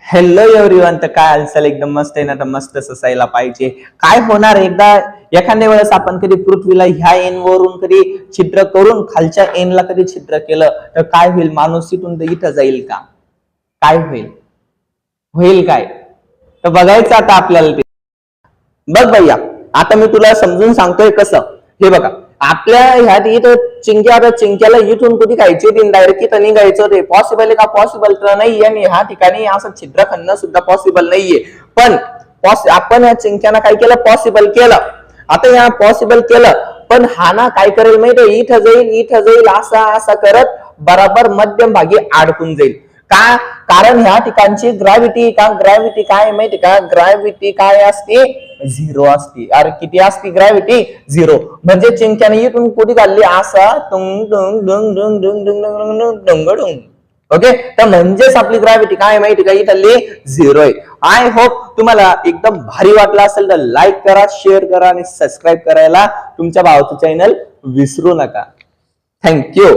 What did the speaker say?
Hello everyone, तर काय हालचाल? एकदम मस्त आहे ना? तर मस्तच असायला पाहिजे. काय होणार एकदा एखाद्या वेळेस आपण कधी पृथ्वीला ह्या एन वरून कधी छिद्र करून खालच्या एनला कधी छिद्र केलं तर काय होईल? माणूस इथून इथं जाईल का? काय होईल? होईल काय? तर बघायचं आता आपल्याला ते. बघ भैया, आता मी तुला समजून सांगतोय कसं. हे बघा, आपल्या ह्यात इथं चिंक्या, आता चिंक्याला इथून कुठे खायची ती डायरेक्ट इथं निघायचं, ते पॉसिबल आहे का? पॉसिबल तर नाहीये. आणि ह्या ठिकाणी असं छिद्र खणणं सुद्धा पॉसिबल नाहीये. पण आपण या चिंक्यानं काय केलं? पॉसिबल केलं. आता या पॉसिबल केलं, पण हा ना काय करेल माहितीये? इथं जाईल असा असा करत बराबर मध्यम भागी अडकून जाईल. का? कारण ह्या ठिकाणची ग्रॅव्हिटी काय माहिती का? ग्रॅव्हिटी काय असते? झिरो असते. अरे किती असते ग्रॅव्हिटी? झिरो. म्हणजे चिंक्याने इथून कुठे चालली? असा टुंग डुंग डुंग डुंग डुंग डुंग डुंग डुंग. ओके, तर म्हणजेच आपली ग्रॅव्हिटी काय माहिती का? इथली झिरो आहे. आय होप तुम्हाला एकदम भारी वाटलं असेल तर लाईक करा, शेअर करा आणि सबस्क्राईब करायला तुमच्या भावाचं चॅनल विसरू नका. थँक्यू.